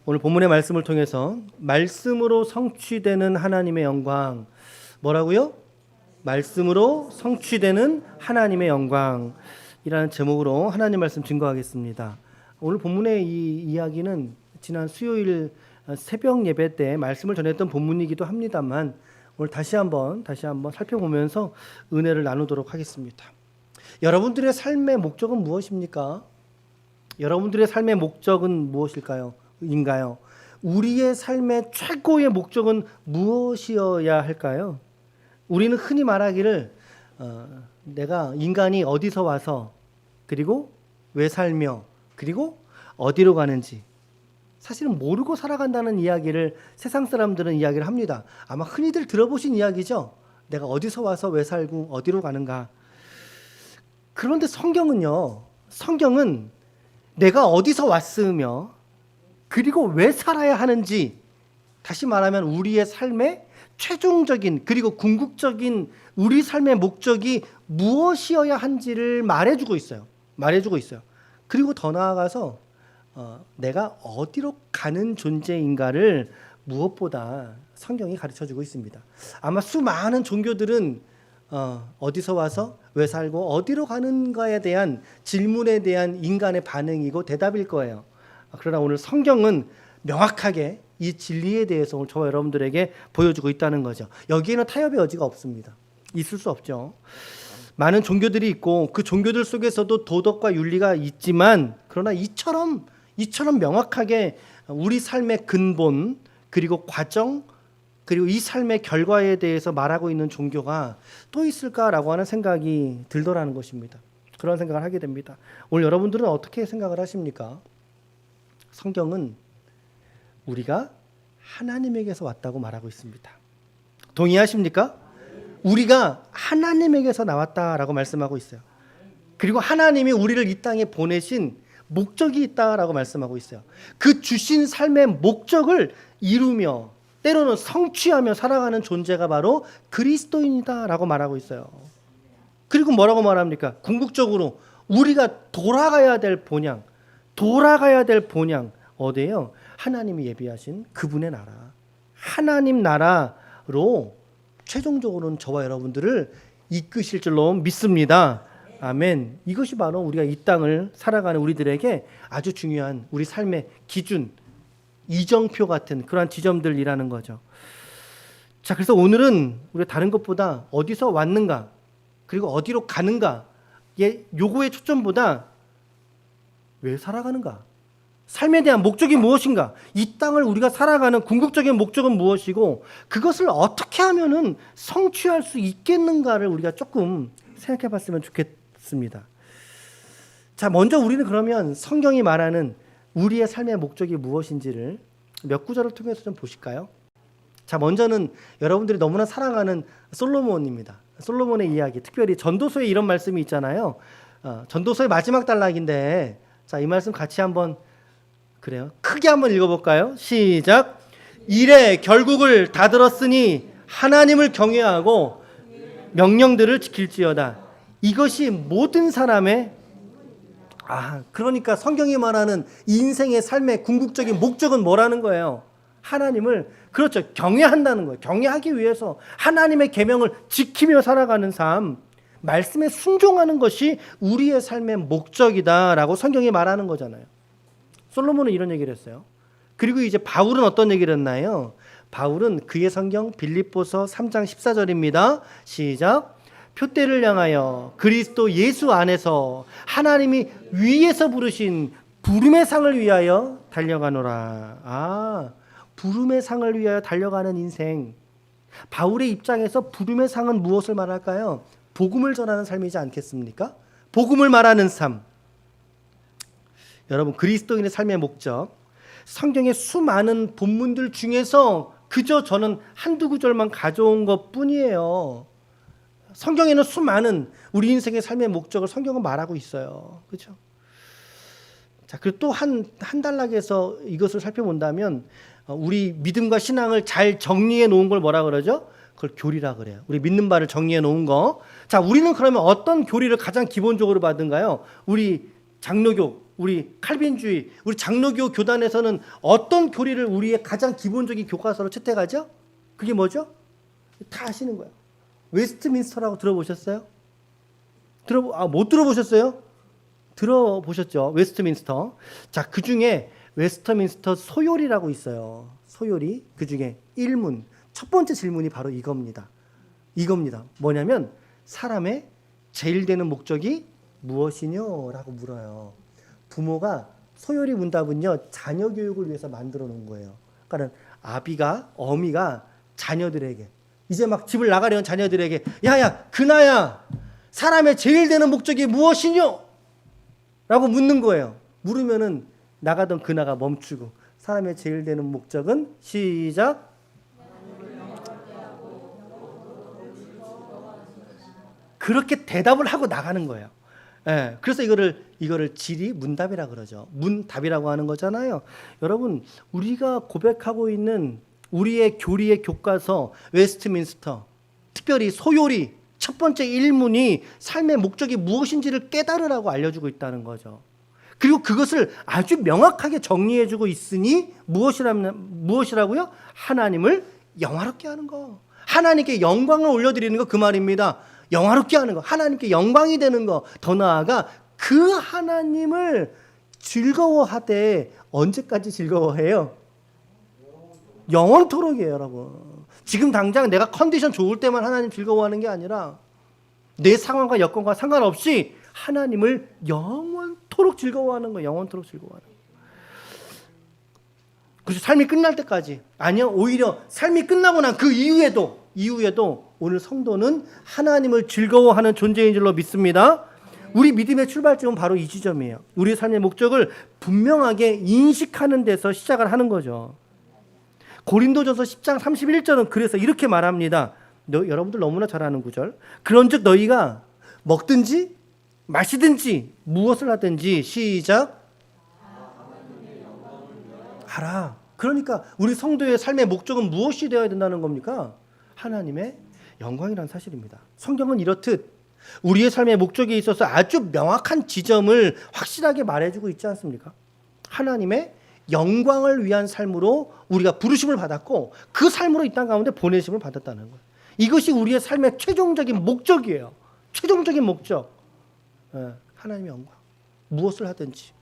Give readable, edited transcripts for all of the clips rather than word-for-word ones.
오늘 본문의 말씀을 통해서 말씀으로 성취되는 하나님의 영광, 뭐라고요? 말씀으로 성취되는 하나님의 영광이라는 제목으로 하나님 말씀 증거하겠습니다. 오늘 본문의 이 이야기는 지난 수요일 새벽 예배 때 말씀을 전했던 본문이기도 합니다만 오늘 다시 한번 살펴보면서 은혜를 나누도록 하겠습니다. 여러분들의 삶의 목적은 무엇입니까? 여러분들의 삶의 목적은 무엇일까요? 인가요? 우리의 삶의 최고의 목적은 무엇이어야 할까요? 우리는 흔히 말하기를 내가 인간이 어디서 와서 그리고 왜 살며 그리고 어디로 가는지 사실은 모르고 살아간다는 이야기를 세상 사람들은 이야기를 합니다. 아마 흔히들 들어보신 이야기죠. 내가 어디서 와서 왜 살고 어디로 가는가. 그런데 성경은 내가 어디서 왔으며 그리고 왜 살아야 하는지, 다시 말하면 우리의 삶의 최종적인 그리고 궁극적인 우리 삶의 목적이 무엇이어야 한지를 말해주고 있어요. 그리고 더 나아가서 내가 어디로 가는 존재인가를 무엇보다 성경이 가르쳐주고 있습니다. 아마 수많은 종교들은 어디서 와서 왜 살고 어디로 가는가에 대한 질문에 대한 인간의 반응이고 대답일 거예요. 그러나 오늘 성경은 명확하게 이 진리에 대해서 오늘 저와 여러분들에게 보여주고 있다는 거죠. 여기에는 타협의 여지가 없습니다. 있을 수 없죠. 많은 종교들이 있고 그 종교들 속에서도 도덕과 윤리가 있지만 그러나 이처럼 명확하게 우리 삶의 근본 그리고 과정 그리고 이 삶의 결과에 대해서 말하고 있는 종교가 또 있을까라고 하는 생각이 들더라는 것입니다. 그런 생각을 하게 됩니다. 오늘 여러분들은 어떻게 생각을 하십니까? 성경은 우리가 하나님에게서 왔다고 말하고 있습니다. 동의하십니까? 우리가 하나님에게서 나왔다라고 말씀하고 있어요. 그리고 하나님이 우리를 이 땅에 보내신 목적이 있다라고 말씀하고 있어요. 그 주신 삶의 목적을 이루며 때로는 성취하며 살아가는 존재가 바로 그리스도인이다라고 말하고 있어요. 그리고 뭐라고 말합니까? 궁극적으로 우리가 돌아가야 될 본향 어디예요? 하나님이 예비하신 그분의 나라, 하나님 나라로 최종적으로는 저와 여러분들을 이끄실 줄로 믿습니다. 아멘. 이것이 바로 우리가 이 땅을 살아가는 우리들에게 아주 중요한 우리 삶의 기준, 이정표 같은 그러한 지점들이라는 거죠. 자, 그래서 오늘은 우리가 다른 것보다 어디서 왔는가 그리고 어디로 가는가 요거의 초점보다 왜 살아가는가, 삶에 대한 목적이 무엇인가, 이 땅을 우리가 살아가는 궁극적인 목적은 무엇이고 그것을 어떻게 하면은 성취할 수 있겠는가를 우리가 조금 생각해 봤으면 좋겠습니다. 자, 먼저 우리는 그러면 성경이 말하는 우리의 삶의 목적이 무엇인지를 몇 구절을 통해서 좀 보실까요? 자, 먼저는 여러분들이 너무나 사랑하는 솔로몬입니다. 솔로몬의 이야기, 특별히 전도서에 이런 말씀이 있잖아요. 전도서의 마지막 단락인데 자, 이 말씀 같이 한번 크게 한번 읽어볼까요? 시작. 이래 결국을 다 들었으니 하나님을 경외하고 명령들을 지킬지어다. 이것이 모든 사람의 그러니까 성경이 말하는 인생의 삶의 궁극적인 목적은 뭐라는 거예요? 하나님을 경외한다는 거예요. 경외하기 위해서 하나님의 계명을 지키며 살아가는 삶, 말씀에 순종하는 것이 우리의 삶의 목적이다라고 성경이 말하는 거잖아요. 솔로몬은 이런 얘기를 했어요. 그리고 이제 바울은 어떤 얘기를 했나요? 바울은 그의 성경 빌립보서 3장 14절입니다. 시작. 표대를 향하여 그리스도 예수 안에서 하나님이 위에서 부르신 부름의 상을 위하여 달려가노라. 부름의 상을 위하여 달려가는 인생. 바울의 입장에서 부름의 상은 무엇을 말할까요? 복음을 전하는 삶이지 않겠습니까? 복음을 말하는 삶. 여러분, 그리스도인의 삶의 목적, 성경의 수많은 본문들 중에서 그저 저는 한두 구절만 가져온 것뿐이에요. 성경에는 수많은 우리 인생의 삶의 목적을 성경은 말하고 있어요. 그렇죠? 자, 그리고 또 한 단락에서 이것을 살펴본다면 우리 믿음과 신앙을 잘 정리해 놓은 걸 뭐라 그러죠? 그걸 교리라 그래요. 우리 믿는 바를 정리해 놓은 거. 자, 우리는 그러면 어떤 교리를 가장 기본적으로 받은가요? 우리 장로교 우리 칼빈주의, 우리 장로교 교단에서는 어떤 교리를 우리의 가장 기본적인 교과서로 채택하죠? 그게 뭐죠? 다 아시는 거예요. 웨스트민스터라고 들어보셨어요? 못 들어보셨어요? 들어보셨죠? 웨스트민스터. 자, 그 중에 웨스트민스터 소요리라고 있어요. 소요리. 그 중에 1문. 첫 번째 질문이 바로 이겁니다. 뭐냐면 사람의 제일 되는 목적이 무엇이뇨? 라고 물어요. 부모가 소요리 문답은요, 자녀 교육을 위해서 만들어 놓은 거예요. 그러니까 어미가 자녀들에게, 이제 막 집을 나가려는 자녀들에게, 야야, 그나야, 사람의 제일 되는 목적이 무엇이뇨? 라고 묻는 거예요. 물으면은 나가던 그나가 멈추고, 사람의 제일 되는 목적은, 시작. 그렇게 대답을 하고 나가는 거예요. 예, 그래서 이거를 지리 문답이라 그러죠. 문답이라고 하는 거잖아요. 여러분, 우리가 고백하고 있는 우리의 교리의 교과서 웨스트민스터, 특별히 소요리 첫 번째 1문이 삶의 목적이 무엇인지를 깨달으라고 알려주고 있다는 거죠. 그리고 그것을 아주 명확하게 정리해주고 있으니 무엇이라고요? 하나님을 영화롭게 하는 거. 하나님께 영광을 올려드리는 거, 그 말입니다. 영화롭게 하는 거, 하나님께 영광이 되는 거, 더 나아가 그 하나님을 즐거워하되 언제까지 즐거워해요? 영원토록이에요, 여러분. 지금 당장 내가 컨디션 좋을 때만 하나님 즐거워하는 게 아니라 내 상황과 여건과 상관없이 하나님을 영원토록 즐거워하는 거, 영원토록 즐거워하는 거. 그래서 삶이 끝날 때까지, 아니요, 오히려 삶이 끝나고 난 그 이후에도 오늘 성도는 하나님을 즐거워하는 존재인 줄로 믿습니다. 우리 믿음의 출발점은 바로 이 지점이에요. 우리 삶의 목적을 분명하게 인식하는 데서 시작을 하는 거죠. 고린도전서 10장 31절은 그래서 이렇게 말합니다. 여러분들 너무나 잘 아는 구절. 그런즉 너희가 먹든지 마시든지 무엇을 하든지, 시작. 알아. 그러니까 우리 성도의 삶의 목적은 무엇이 되어야 된다는 겁니까? 하나님의 영광이라는 사실입니다. 성경은 이렇듯 우리의 삶의 목적에 있어서 아주 명확한 지점을 확실하게 말해주고 있지 않습니까? 하나님의 영광을 위한 삶으로 우리가 부르심을 받았고 그 삶으로 이 땅 가운데 보내심을 받았다는 거예요. 이것이 우리의 삶의 최종적인 목적이에요. 최종적인 목적. 하나님의 영광. 무엇을 하든지.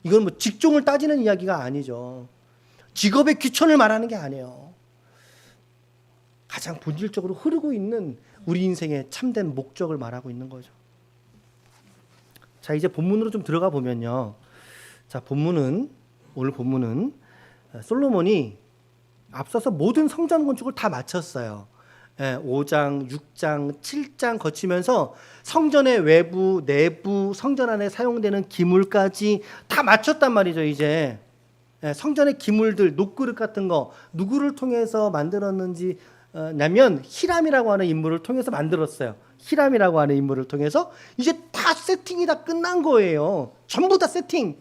이건 뭐 직종을 따지는 이야기가 아니죠. 직업의 귀천을 말하는 게 아니에요. 가장 본질적으로 흐르고 있는 우리 인생의 참된 목적을 말하고 있는 거죠. 자, 이제 본문으로 좀 들어가 보면요. 자, 오늘 본문은 솔로몬이 앞서서 모든 성전 건축을 다 마쳤어요. 5장, 6장, 7장 거치면서 성전의 외부, 내부, 성전 안에 사용되는 기물까지 다 마쳤단 말이죠, 이제. 성전의 기물들, 녹그릇 같은 거 누구를 통해서 만들었는지 냐면 히람이라고 하는 인물을 통해서 만들었어요. 히람이라고 하는 인물을 통해서 이제 다 세팅이 다 끝난 거예요. 전부 다 세팅.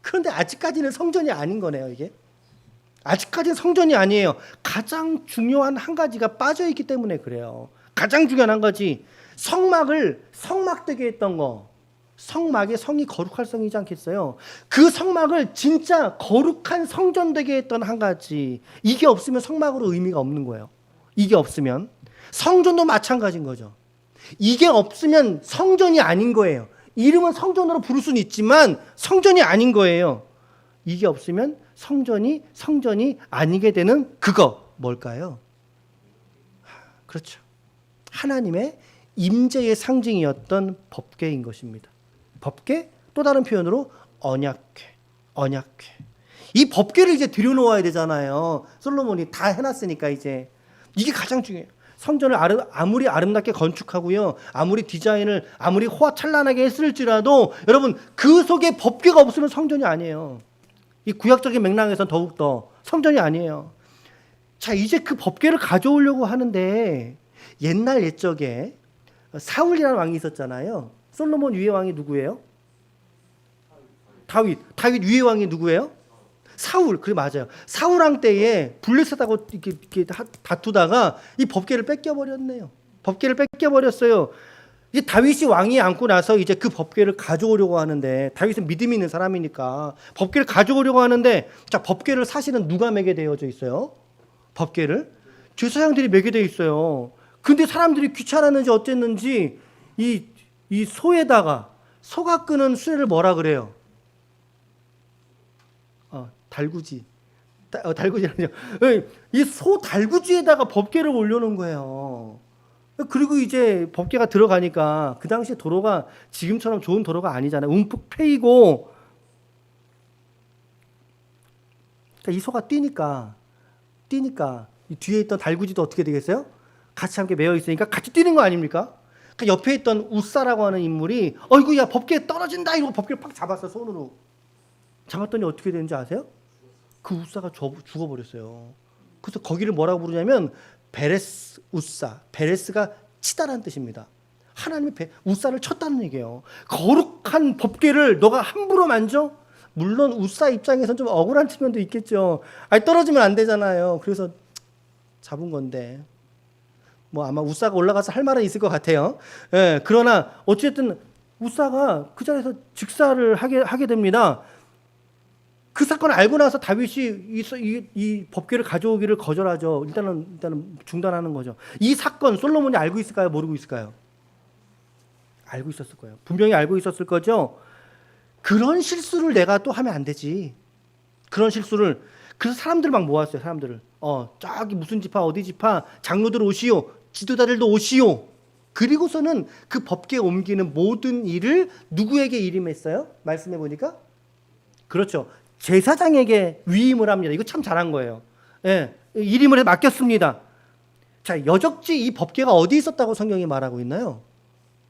그런데 아직까지는 성전이 아닌 거네요, 이게. 아직까지는 성전이 아니에요. 가장 중요한 한 가지가 빠져있기 때문에 그래요. 가장 중요한 한 가지. 성막되게 했던 거. 성막의 성이 거룩할 성이지 않겠어요? 그 성막을 진짜 거룩한 성전 되게 했던 한 가지. 이게 없으면 성막으로 의미가 없는 거예요. 이게 없으면. 성전도 마찬가지인 거죠. 이게 없으면 성전이 아닌 거예요. 이름은 성전으로 부를 수는 있지만 성전이 아닌 거예요. 이게 없으면 성전이 아니게 되는 그거 뭘까요? 그렇죠. 하나님의 임재의 상징이었던 법궤인 것입니다. 법궤, 또 다른 표현으로 언약궤. 이 법궤를 이제 들여놓아야 되잖아요. 솔로몬이 다 해놨으니까 이제. 이게 가장 중요해요. 성전을 아무리 아름답게 건축하고요, 아무리 디자인을 아무리 호화찬란하게 했을지라도 여러분 그 속에 법궤가 없으면 성전이 아니에요. 이 구약적인 맥락에서는 더욱더 성전이 아니에요. 자, 이제 그 법궤를 가져오려고 하는데 옛날 옛적에 사울이라는 왕이 있었잖아요. 솔로몬 위의 왕이 누구예요? 다윗 위의 왕이 누구예요? 사울. 그래, 맞아요. 사울 왕 때에 블레셋하고 이렇게 다투다가 이 법궤를 뺏겨버렸네요. 법궤를 뺏겨버렸어요. 이제 다윗이 왕위에 앉고 나서 이제 그 법궤를 가져오려고 하는데, 다윗은 믿음이 있는 사람이니까 법궤를 가져오려고 하는데, 자, 법궤를 사실은 누가 매게 되어져 있어요? 법궤를 제사장들이 매게 되어 있어요. 근데 사람들이 귀찮았는지 어쨌는지 이 소에다가, 소가 끄는 수레를 뭐라 그래요? 달구지. 달구지라죠. 이 소 달구지에다가 법궤를 올려놓은 거예요. 그리고 이제 법궤가 들어가니까, 그 당시에 도로가 지금처럼 좋은 도로가 아니잖아요. 움푹 패이고, 그러니까 이 소가 뛰니까 이 뒤에 있던 달구지도 어떻게 되겠어요? 같이 함께 매여 있으니까 같이 뛰는 거 아닙니까? 그러니까 옆에 있던 우사라고 하는 인물이 어이구 야 법궤 떨어진다 이러고 법궤를 팍 잡았어요. 손으로 잡았더니 어떻게 되는지 아세요? 그 우사가 죽어버렸어요. 그래서 거기를 뭐라고 부르냐면 베레스 우사, 베레스가 치다라는 뜻입니다. 하나님이 우사를 쳤다는 얘기예요. 거룩한 법궤를 너가 함부로 만져? 물론 우사 입장에서는 좀 억울한 측면도 있겠죠. 아니 떨어지면 안 되잖아요. 그래서 잡은 건데 뭐 아마 우사가 올라가서 할 말은 있을 것 같아요. 예, 그러나 어쨌든 우사가 그 자리에서 직사를 하게 됩니다. 그 사건을 알고 나서 다윗이 이 법궤를 가져오기를 거절하죠. 일단은 중단하는 거죠. 이 사건 솔로몬이 알고 있을까요? 모르고 있을까요? 알고 있었을 거예요. 분명히 알고 있었을 거죠. 그런 실수를 내가 또 하면 안 되지. 그런 실수를. 그래서 사람들 막 모았어요. 사람들을. 저기 무슨 지파 어디 지파 장로들 오시오. 지도자들도 오시오. 그리고서는 그 법궤 옮기는 모든 일을 누구에게 일임했어요? 말씀해 보니까 그렇죠. 제사장에게 위임을 합니다. 이거 참 잘한 거예요. 예, 일임을 맡겼습니다. 자, 여적지 이 법궤가 어디 있었다고 성경이 말하고 있나요?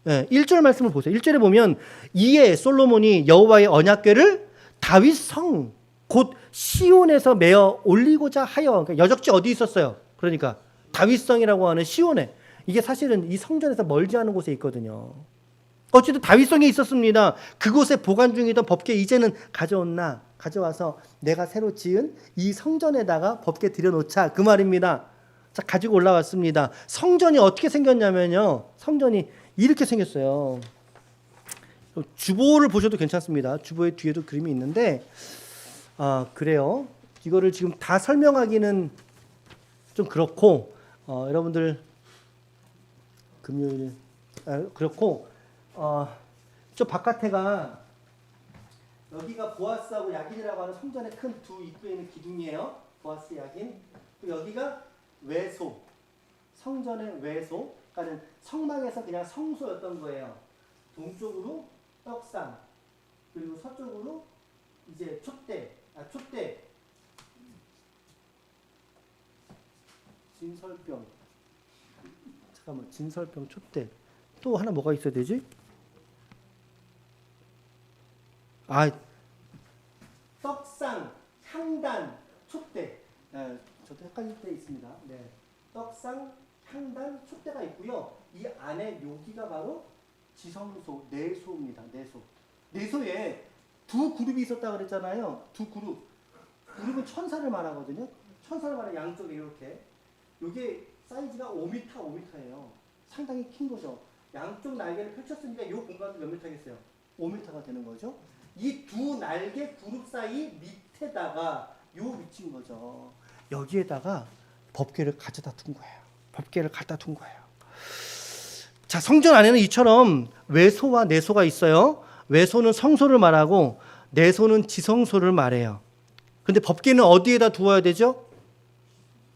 예, 1절 말씀을 보세요. 1절에 보면 이에 솔로몬이 여호와의 언약궤를 다윗 성 곧 시온에서 메어 올리고자 하여. 그러니까 여적지 어디 있었어요? 그러니까 다윗성이라고 하는 시온에. 이게 사실은 이 성전에서 멀지 않은 곳에 있거든요. 어쨌든 다윗성에 있었습니다. 그곳에 보관 중이던 법궤 이제는 가져와서 내가 새로 지은 이 성전에다가 법궤 들여놓자 그 말입니다. 자, 가지고 올라왔습니다. 성전이 어떻게 생겼냐면요. 성전이 이렇게 생겼어요. 주보를 보셔도 괜찮습니다. 주보의 뒤에도 그림이 있는데 그래요. 이거를 지금 다 설명하기는 좀 그렇고 여러분들 금요일 그렇고 저 바깥에가 여기가 보아스하고 야긴이라고 하는 성전의 큰 두 입구에 있는 기둥이에요. 보아스 야긴. 여기가 외소. 성전의 외소. 그러니까 성막에서 그냥 성소였던 거예요. 동쪽으로 떡상, 그리고 서쪽으로 이제 촛대, 진설병. 잠깐만, 진설병, 촛대. 또 하나 뭐가 있어야 되지? 떡상, 향단, 촛대. 저도 헷갈릴 때 있습니다. 네. 떡상, 향단, 촛대가 있고요. 이 안에 여기가 바로 지성소, 내소입니다. 내소에 두 그룹이 있었다 그랬잖아요. 두 그룹. 그룹은 천사를 말하거든요. 천사를 말해 양쪽에 이렇게. 이게 사이즈가 5m예요. 상당히 큰 거죠. 양쪽 날개를 펼쳤으니까 이 공간도 몇 미터겠어요? 5m가 되는 거죠. 이 두 날개 그룹 사이 밑에다가 요 위치인 거죠. 여기에다가 법궤를 갖다 둔 거예요. 자, 성전 안에는 이처럼 외소와 내소가 있어요. 외소는 성소를 말하고 내소는 지성소를 말해요. 근데 법궤는 어디에다 두어야 되죠?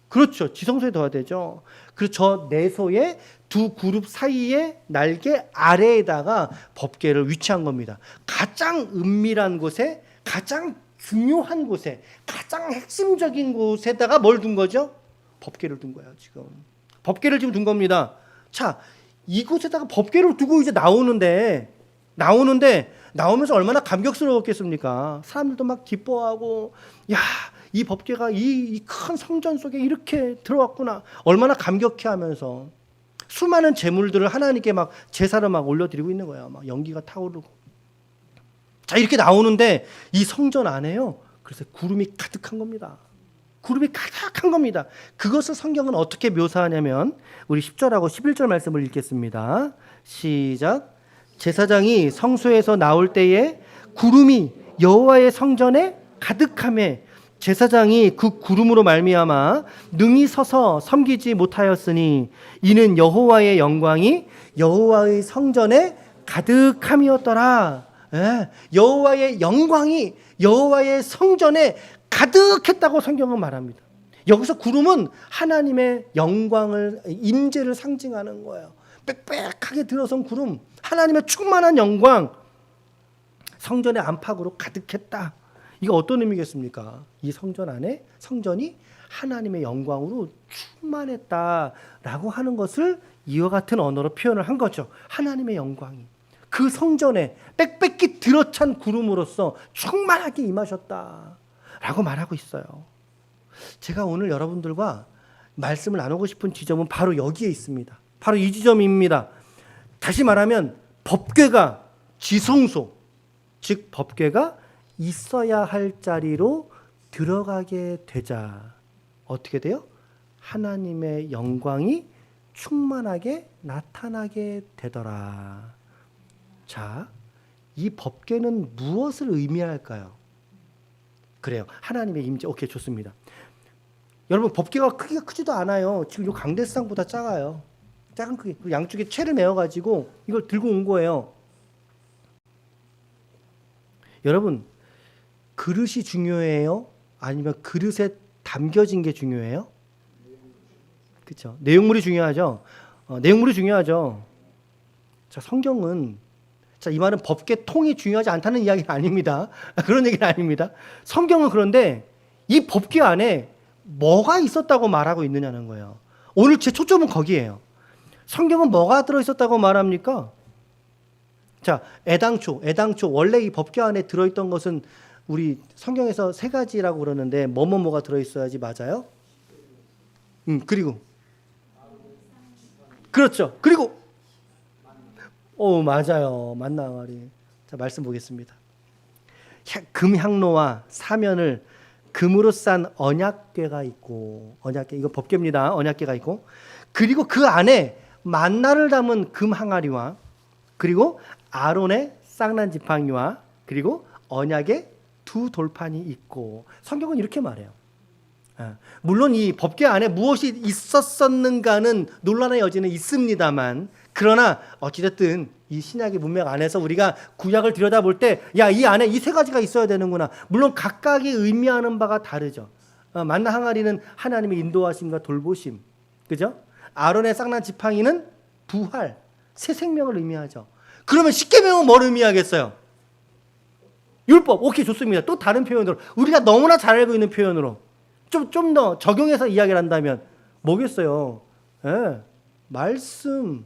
그렇죠. 지성소에 둬야 되죠. 그리고 저 내소의 두 그룹 사이의 날개 아래에다가 법궤를 위치한 겁니다. 가장 은밀한 곳에, 가장 중요한 곳에, 가장 핵심적인 곳에다가 뭘 둔 거죠? 법궤를 둔 거예요. 지금 법궤를 지금 둔 겁니다. 자, 이곳에다가 법궤를 두고 이제 나오면서 얼마나 감격스러웠겠습니까? 사람들도 막 기뻐하고, 야, 이 법궤가 이 큰 성전 속에 이렇게 들어왔구나. 얼마나 감격해하면서 수많은 제물들을 하나님께 막 제사를 막 올려드리고 있는 거예요. 막 연기가 타오르고. 자, 이렇게 나오는데 이 성전 안에요. 그래서 구름이 가득한 겁니다. 그것을 성경은 어떻게 묘사하냐면 우리 10절하고 11절 말씀을 읽겠습니다. 시작. 제사장이 성소에서 나올 때에 구름이 여호와의 성전에 가득하매 제사장이 그 구름으로 말미암아 능히 서서 섬기지 못하였으니 이는 여호와의 영광이 여호와의 성전에 가득함이었더라. 예, 여호와의 영광이 여호와의 성전에 가득했다고 성경은 말합니다. 여기서 구름은 하나님의 영광을, 임재를 상징하는 거예요. 빽빽하게 들어선 구름, 하나님의 충만한 영광, 성전의 안팎으로 가득했다. 이거 어떤 의미겠습니까? 이 성전 안에 성전이 하나님의 영광으로 충만했다라고 하는 것을 이와 같은 언어로 표현을 한 거죠. 하나님의 영광이 그 성전에 빽빽히 들어찬 구름으로써 충만하게 임하셨다라고 말하고 있어요. 제가 오늘 여러분들과 말씀을 나누고 싶은 지점은 바로 여기에 있습니다. 바로 이 지점입니다. 다시 말하면 법궤가 지성소, 즉 법궤가 있어야 할 자리로 들어가게 되자 어떻게 돼요? 하나님의 영광이 충만하게 나타나게 되더라. 자, 이 법궤는 무엇을 의미할까요? 그래요. 하나님의 임재. 오케이, 좋습니다. 여러분, 법궤가 크기가 크지도 않아요. 지금 이 강대상보다 작아요. 작은 크기. 양쪽에 채를 메어가지고 이걸 들고 온 거예요. 여러분, 그릇이 중요해요? 아니면 그릇에 담겨진 게 중요해요? 그렇죠. 내용물이 중요하죠. 내용물이 중요하죠. 자, 성경은 이 말은 법궤 통이 중요하지 않다는 이야기는 아닙니다. 그런 얘기는 아닙니다. 성경은 그런데 이 법궤 안에 뭐가 있었다고 말하고 있느냐는 거예요. 오늘 제 초점은 거기에요. 성경은 뭐가 들어있었다고 말합니까? 자, 애당초 원래 이 법궤 안에 들어있던 것은 우리 성경에서 세 가지라고 그러는데 뭐가 들어있어야지 맞아요? 그리고 그렇죠. 그리고 맞아요. 만나 항아리. 자, 말씀 보겠습니다. 금향로와 사면을 금으로 싼 언약궤가 있고, 언약궤 이거 법궤입니다. 언약궤가 있고, 그리고 그 안에 만나를 담은 금 항아리와 그리고 아론의 쌍난 지팡이와 그리고 언약의 두 돌판이 있고, 성경은 이렇게 말해요. 물론 이 법궤 안에 무엇이 있었었는가는 논란의 여지는 있습니다만, 그러나 어찌됐든 이 신약의 문맥 안에서 우리가 구약을 들여다볼 때, 야, 이 안에 이 세 가지가 있어야 되는구나. 물론 각각이 의미하는 바가 다르죠. 만나 항아리는 하나님의 인도하심과 돌보심, 그죠? 아론의 쌍난 지팡이는 부활, 새 생명을 의미하죠. 그러면 십계명은 뭘 의미하겠어요? 율법. 오케이, 좋습니다. 또 다른 표현으로, 우리가 너무나 잘 알고 있는 표현으로 좀 더 적용해서 이야기를 한다면 뭐겠어요? 예, 말씀.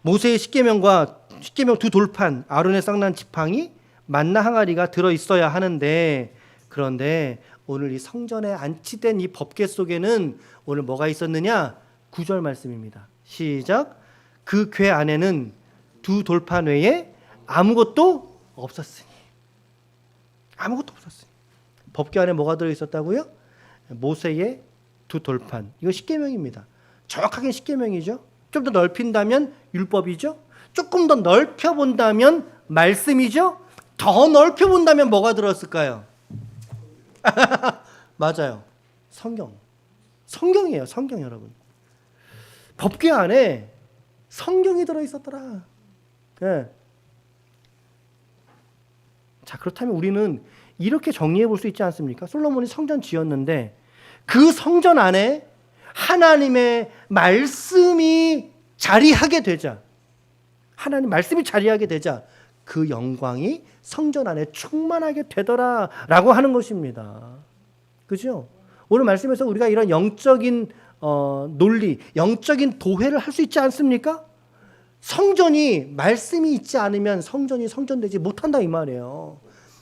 모세의 십계명과 십계명 두 돌판, 아론의 쌍난 지팡이, 만나 항아리가 들어 있어야 하는데, 그런데 오늘 이 성전에 안치된 이 법궤 속에는 오늘 뭐가 있었느냐? 9절 말씀입니다. 시작. 그 궤 안에는 두 돌판 외에 아무것도 없었으니. 아무것도 없었으니. 법궤 안에 뭐가 들어 있었다고요? 모세의 두 돌판. 이거 십계명입니다. 정확하게 십계명이죠. 좀 더 넓힌다면 율법이죠. 조금 더 넓혀본다면 말씀이죠. 더 넓혀본다면 뭐가 들었을까요? 맞아요. 성경이에요. 성경 여러분. 법궤 안에 성경이 들어있었더라. 네. 자, 그렇다면 우리는 이렇게 정리해 볼 수 있지 않습니까? 솔로몬이 성전 지었는데 그 성전 안에 하나님의 말씀이 자리하게 되자, 하나님 말씀이 자리하게 되자 그 영광이 성전 안에 충만하게 되더라라고 하는 것입니다. 그죠? 오늘 말씀에서 우리가 이런 영적인 논리, 영적인 도회를 할 수 있지 않습니까? 성전이 말씀이 있지 않으면 성전이 성전되지 못한다 이 말이에요.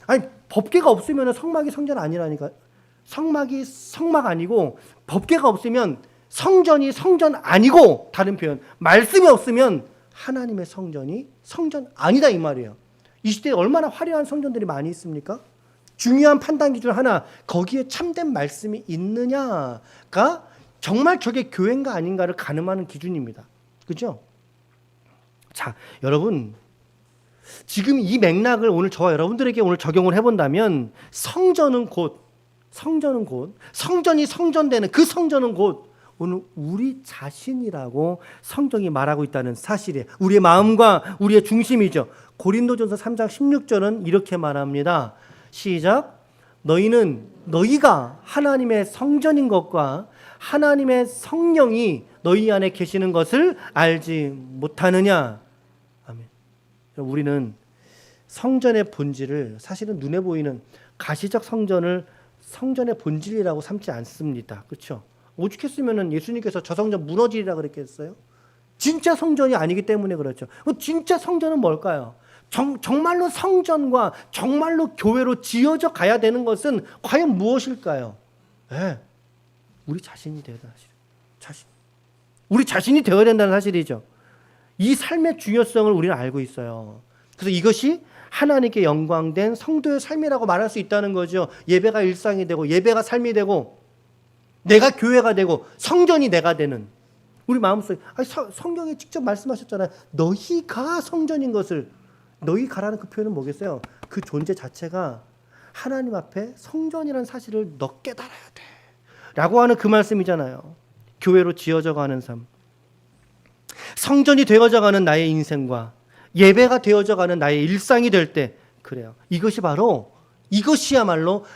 아니, 법궤가 없으면 성막이 성전 아니라니까. 성막이 성막 아니고, 법궤가 없으면 성전이 성전 아니고, 다른 표현, 말씀이 없으면 하나님의 성전이 성전 아니다 이 말이에요. 이 시대에 얼마나 화려한 성전들이 많이 있습니까? 중요한 판단 기준 하나, 거기에 참된 말씀이 있느냐가 정말 저게 교회인가 아닌가를 가늠하는 기준입니다. 그죠? 자, 여러분, 지금 이 맥락을 오늘 저와 여러분들에게 오늘 적용을 해본다면 성전이 성전되는 그 성전은 곧 오늘 우리 자신이라고 성경이 말하고 있다는 사실이에요. 우리의 마음과 우리의 중심이죠. 고린도전서 3장 16절은 이렇게 말합니다. 시작. 너희가 하나님의 성전인 것과 하나님의 성령이 너희 안에 계시는 것을 알지 못하느냐. 아멘. 우리는 성전의 본질을 사실은 눈에 보이는 가시적 성전을 성전의 본질이라고 삼지 않습니다. 그렇죠? 오죽했으면 예수님께서 저 성전 무너지리라 그랬겠어요? 진짜 성전이 아니기 때문에 그렇죠. 진짜 성전은 뭘까요? 정말로 성전과 정말로 교회로 지어져 가야 되는 것은 과연 무엇일까요? 네, 우리 자신이 되어야 된다는 사실. 우리 자신이 되어야 된다는 사실이죠. 이 삶의 중요성을 우리는 알고 있어요. 그래서 이것이 하나님께 영광된 성도의 삶이라고 말할 수 있다는 거죠. 예배가 일상이 되고 예배가 삶이 되고 내가 교회가 되고 성전이 내가 되는 우리 마음속에 성경에 직접 말씀하셨잖아요. 너희가 성전인 것을 너희가라는 그 표현은 뭐겠어요? 그 존재 자체가 하나님 앞에 성전이라는 사실을 너 깨달아야 돼 라고 하는 그 말씀이잖아요. 교회로 지어져 가는 삶, 성전이 되어져 가는 나의 인생과 예배가 되어져 가는 나의 일상이 될 때 그래요. 이것이야말로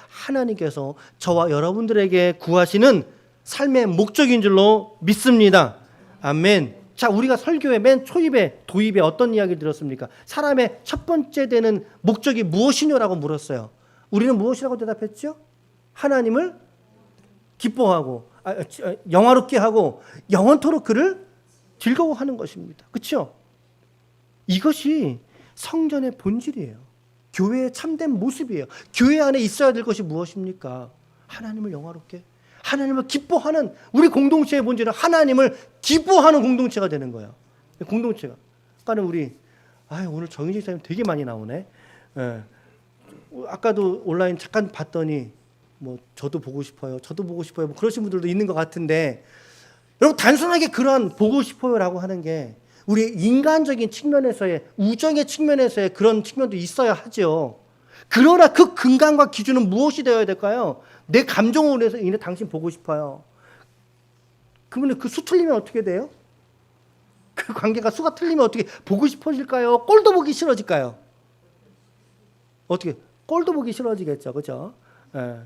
하나님께서 저와 여러분들에게 구하시는 삶의 목적인 줄로 믿습니다. 아멘. 자, 우리가 설교의 맨 초입에 도입에 어떤 이야기를 들었습니까? 사람의 첫 번째 되는 목적이 무엇이냐라고 물었어요. 우리는 무엇이라고 대답했죠? 하나님을 기뻐하고 영화롭게 하고 영원토록 그를 즐거워하는 것입니다. 그렇죠? 이것이 성전의 본질이에요. 교회의 참된 모습이에요. 교회 안에 있어야 될 것이 무엇입니까? 하나님을 영화롭게, 하나님을 기뻐하는 우리 공동체의 본질은 하나님을 기뻐하는 공동체가 되는 거예요. 공동체가. 아까는 우리 오늘 정인식 사님 되게 많이 나오네. 예. 아까도 온라인 잠깐 봤더니 뭐 저도 보고 싶어요. 뭐 그러신 분들도 있는 것 같은데 여러분 단순하게 그런 보고 싶어요라고 하는 게 우리 인간적인 측면에서의 우정의 측면에서의 그런 측면도 있어야 하죠. 그러나 그 근간과 기준은 무엇이 되어야 될까요? 내 감정으로 인해 당신 보고 싶어요. 그러면 그 수 틀리면 어떻게 돼요? 그 관계가 수가 틀리면 어떻게 보고 싶어질까요? 꼴도 보기 싫어질까요? 어떻게? 꼴도 보기 싫어지겠죠. 그렇죠? 예.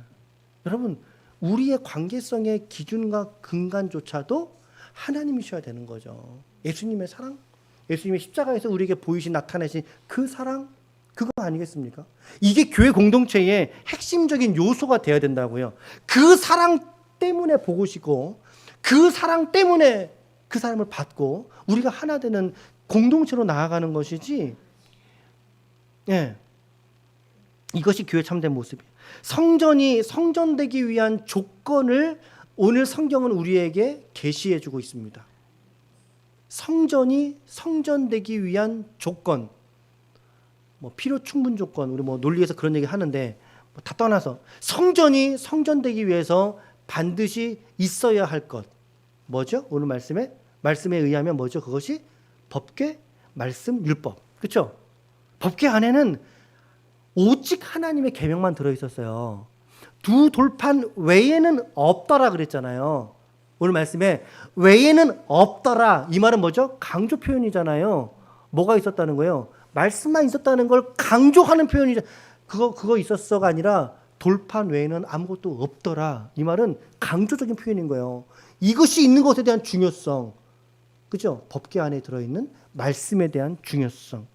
여러분 우리의 관계성의 기준과 근간조차도 하나님이셔야 되는 거죠. 예수님의 사랑, 예수님의 십자가에서 우리에게 보이신 나타내신 그 사랑, 그거 아니겠습니까? 이게 교회 공동체의 핵심적인 요소가 되어야 된다고요. 그 사랑 때문에 보고 싶고 그 사랑 때문에 그 사람을 받고 우리가 하나 되는 공동체로 나아가는 것이지. 예. 이것이 교회 참된 모습이에요. 성전이 성전되기 위한 조건을 오늘 성경은 우리에게 계시해 주고 있습니다. 성전이 성전되기 위한 조건, 뭐 필요 충분 조건, 우리 뭐 논리에서 그런 얘기 하는데 뭐 다 떠나서 성전이 성전되기 위해서 반드시 있어야 할 것 뭐죠? 오늘 말씀에 의하면 뭐죠? 그것이 법궤, 말씀, 율법, 그렇죠? 법궤 안에는 오직 하나님의 계명만 들어 있었어요. 두 돌판 외에는 없더라 그랬잖아요. 오늘 말씀에 외에는 없더라. 이 말은 뭐죠? 강조 표현이잖아요. 뭐가 있었다는 거예요? 말씀만 있었다는 걸 강조하는 표현이죠. 그거 있었어가 아니라 돌판 외에는 아무것도 없더라. 이 말은 강조적인 표현인 거예요. 이것이 있는 것에 대한 중요성. 그죠? 법궤 안에 들어있는 말씀에 대한 중요성.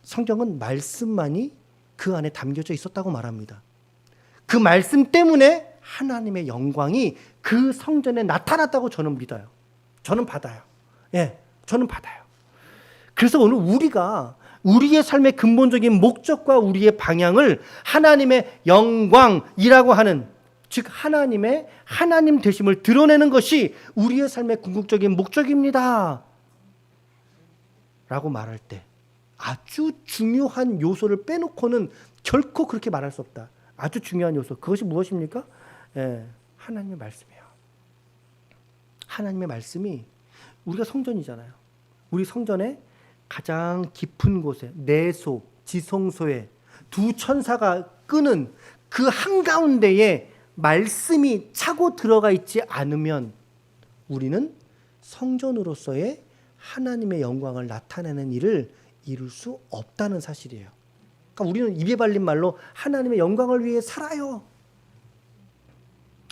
성경은 말씀만이 그 안에 담겨져 있었다고 말합니다. 그 말씀 때문에 하나님의 영광이 그 성전에 나타났다고 저는 믿어요. 저는 받아요. 예, 저는 받아요. 그래서 오늘 우리가 우리의 삶의 근본적인 목적과 우리의 방향을 하나님의 영광이라고 하는, 즉 하나님의 하나님 되심을 드러내는 것이 우리의 삶의 궁극적인 목적입니다 라고 말할 때 아주 중요한 요소를 빼놓고는 결코 그렇게 말할 수 없다. 아주 중요한 요소. 그것이 무엇입니까? 예, 하나님의 말씀이에요. 하나님의 말씀이 우리가 성전이잖아요. 우리 성전의 가장 깊은 곳에 내소, 지성소에 두 천사가 끄는 그 한가운데에 말씀이 차고 들어가 있지 않으면 우리는 성전으로서의 하나님의 영광을 나타내는 일을 이룰 수 없다는 사실이에요. 그러니까 우리는 입에 발린 말로 하나님의 영광을 위해 살아요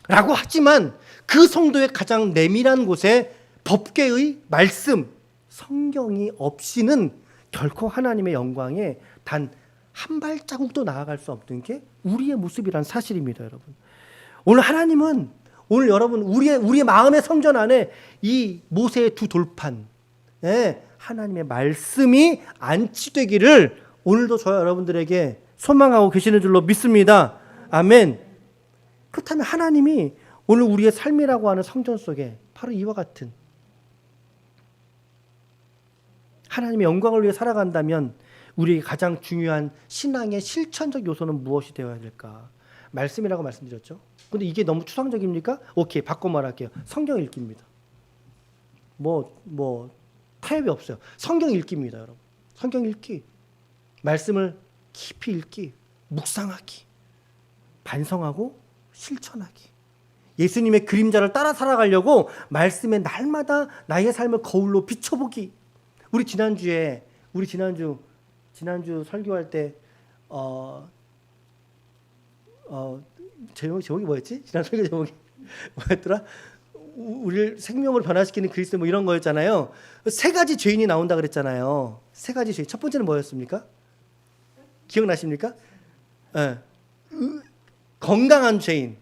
라고 하지만 그 성도의 가장 내밀한 곳에 법궤의 말씀, 성경이 없이는 결코 하나님의 영광에 단 한 발자국도 나아갈 수 없는 게 우리의 모습이란 사실입니다, 여러분. 오늘 하나님은 오늘 여러분 우리의 마음의 성전 안에 이 모세의 두 돌판, 하나님의 말씀이 안치되기를 오늘도 저와 여러분들에게 소망하고 계시는 줄로 믿습니다. 아멘. 그렇다면 하나님이 오늘 우리의 삶이라고 하는 성전 속에 바로 이와 같은 하나님의 영광을 위해 살아간다면 우리에게 가장 중요한 신앙의 실천적 요소는 무엇이 되어야 될까? 말씀이라고 말씀드렸죠. 근데 이게 너무 추상적입니까? 오케이, 바꿔 말할게요. 성경 읽기입니다. 타협이 없어요. 성경 읽기입니다, 여러분. 성경 읽기. 말씀을 깊이 읽기, 묵상하기, 반성하고 실천하기. 예수님의 그림자를 따라 살아가려고 말씀에 날마다 나의 삶을 거울로 비춰보기. 우리 지난주 설교할 때 제목이 뭐였지? 지난 설교 제목이 뭐였더라? 우리를 생명으로 변화시키는 그리스도 뭐 이런 거였잖아요. 세 가지 죄인이 나온다 그랬잖아요. 세 가지 죄인. 첫 번째는 뭐였습니까? 기억나십니까? 건강한 죄인,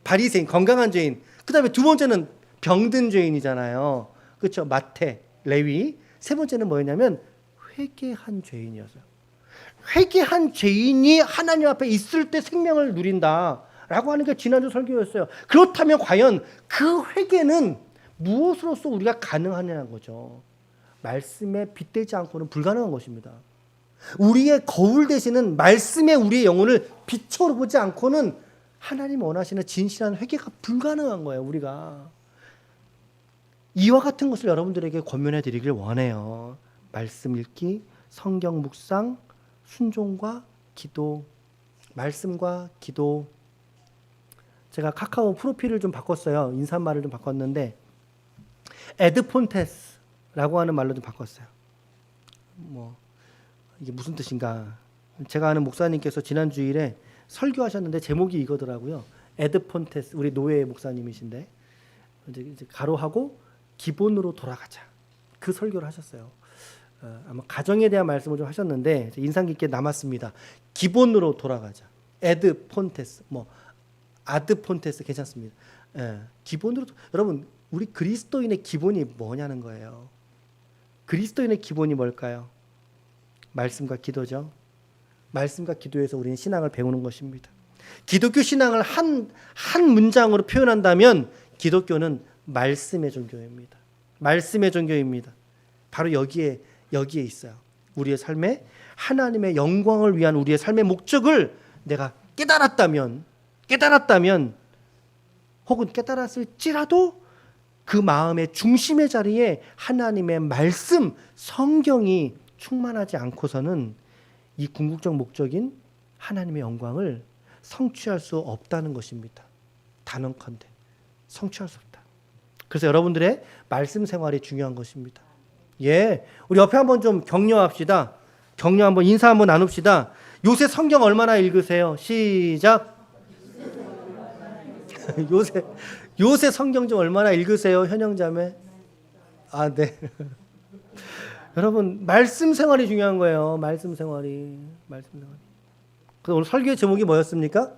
바리새인, 건강한 죄인. 그다음에 두 번째는 병든 죄인이잖아요. 그렇죠? 마태, 레위. 세 번째는 뭐였냐면 회개한 죄인이었어요. 회개한 죄인이 하나님 앞에 있을 때 생명을 누린다라고 하는 게 지난주 설교였어요. 그렇다면 과연 그 회개는 무엇으로서 우리가 가능하냐는 거죠. 말씀에 빗대지 않고는 불가능한 것입니다. 우리의 거울 되시는 말씀에 우리의 영혼을 비춰보지 않고는 하나님 원하시는 진실한 회개가 불가능한 거예요. 우리가 이와 같은 것을 여러분들에게 권면해 드리길 원해요. 말씀 읽기, 성경 묵상, 순종과 기도, 말씀과 기도. 제가 카카오 프로필을 좀 바꿨어요. 인사말을 좀 바꿨는데 에드폰테스라고 하는 말로 좀 바꿨어요. 이게 무슨 뜻인가? 제가 아는 목사님께서 지난 주일에 설교하셨는데 제목이 이거더라고요. 에드폰테스, 우리 노예 목사님이신데 이제 가로하고 기본으로 돌아가자. 그 설교를 하셨어요. 아마 가정에 대한 말씀을 좀 하셨는데 인상 깊게 남았습니다. 기본으로 돌아가자. 에드폰테스, 아드폰테스 괜찮습니다. 기본으로 여러분 우리 그리스도인의 기본이 뭐냐는 거예요. 그리스도인의 기본이 뭘까요? 말씀과 기도죠. 말씀과 기도에서 우리는 신앙을 배우는 것입니다. 기독교 신앙을 한 문장으로 표현한다면 기독교는 말씀의 종교입니다. 말씀의 종교입니다. 바로 여기에 있어요. 우리의 삶에 하나님의 영광을 위한 우리의 삶의 목적을 내가 깨달았다면 혹은 깨달았을지라도 그 마음의 중심의 자리에 하나님의 말씀, 성경이 충만하지 않고서는 이 궁극적 목적인 하나님의 영광을 성취할 수 없다는 것입니다. 단언컨대 성취할 수 없다. 그래서 여러분들의 말씀 생활이 중요한 것입니다. 우리 옆에 한번 좀 격려합시다. 격려 한번 인사 한번 나눕시다. 요새 성경 얼마나 읽으세요? 시작. 요새 성경 좀 얼마나 읽으세요, 현영자매? 네. 여러분 말씀 생활이 중요한 거예요. 말씀 생활이. 그래서 오늘 설교의 제목이 뭐였습니까?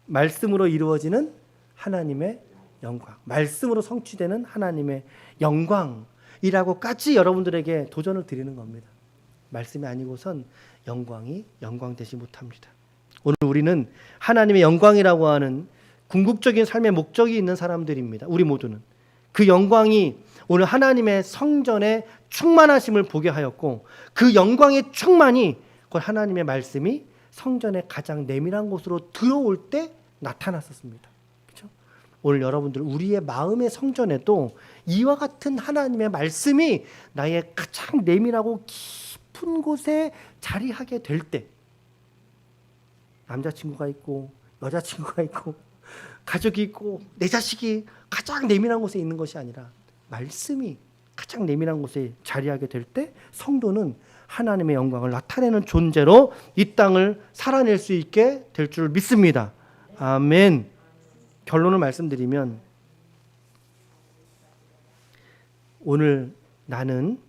말씀으로 이루어지는 하나님의 영광. 말씀으로 성취되는 하나님의 영광이라고까지 여러분들에게 도전을 드리는 겁니다. 말씀이 아니고선 영광이 영광되지 못합니다. 오늘 우리는 하나님의 영광이라고 하는 궁극적인 삶의 목적이 있는 사람들입니다. 우리 모두는. 그 영광이 오늘 하나님의 성전의 충만하심을 보게 하였고 그 영광의 충만이 곧 하나님의 말씀이 성전의 가장 내밀한 곳으로 들어올 때 나타났었습니다. 그렇죠? 오늘 여러분들 우리의 마음의 성전에도 이와 같은 하나님의 말씀이 나의 가장 내밀하고 깊은 곳에 자리하게 될 때, 남자친구가 있고 여자친구가 있고 가족이 있고 내 자식이 가장 내밀한 곳에 있는 것이 아니라 말씀이 가장 내밀한 곳에 자리하게 될 때 성도는 하나님의 영광을 나타내는 존재로 이 땅을 살아낼 수 있게 될 줄 믿습니다. 아멘. 결론을 말씀드리면 오늘 나는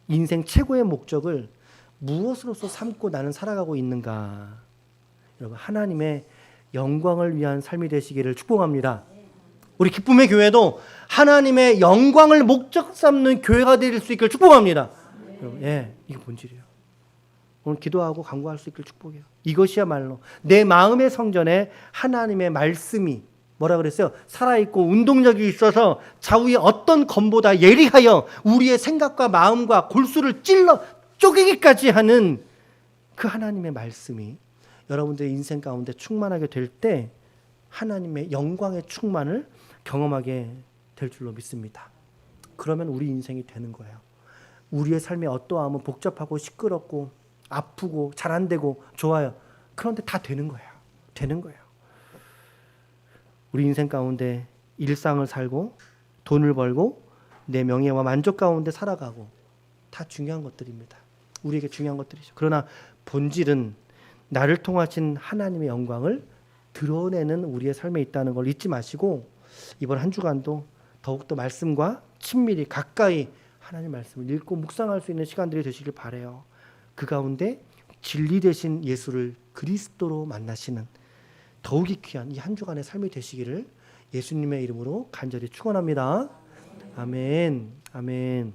인생 최고의 목적을 무엇으로서 삼고 나는 살아가고 있는가? 여러분, 하나님의 영광을 위한 삶이 되시기를 축복합니다. 우리 기쁨의 교회도 하나님의 영광을 목적 삼는 교회가 될 수 있기를 축복합니다. 여러분, 이게 본질이에요. 오늘 기도하고 간구할 수 있기를 축복해요. 이것이야말로 내 마음의 성전에 하나님의 말씀이 뭐라 그랬어요? 살아있고 운동력이 있어서 좌우의 어떤 검보다 예리하여 우리의 생각과 마음과 골수를 찔러 쪼개기까지 하는 그 하나님의 말씀이 여러분들의 인생 가운데 충만하게 될 때 하나님의 영광의 충만을 경험하게 될 줄로 믿습니다. 그러면 우리 인생이 되는 거예요. 우리의 삶의 어떠함은 복잡하고 시끄럽고 아프고 잘 안 되고 좋아요. 그런데 다 되는 거예요. 되는 거예요. 우리 인생 가운데 일상을 살고 돈을 벌고 내 명예와 만족 가운데 살아가고 다 중요한 것들입니다. 우리에게 중요한 것들이죠. 그러나 본질은 나를 통하신 하나님의 영광을 드러내는 우리의 삶에 있다는 걸 잊지 마시고 이번 한 주간도 더욱더 말씀과 친밀히 가까이 하나님의 말씀을 읽고 묵상할 수 있는 시간들이 되시길 바라요. 그 가운데 진리 되신 예수를 그리스도로 만나시는 더욱이 귀한 이 한 주간의 삶이 되시기를 예수님의 이름으로 간절히 축원합니다. 아멘. 아멘.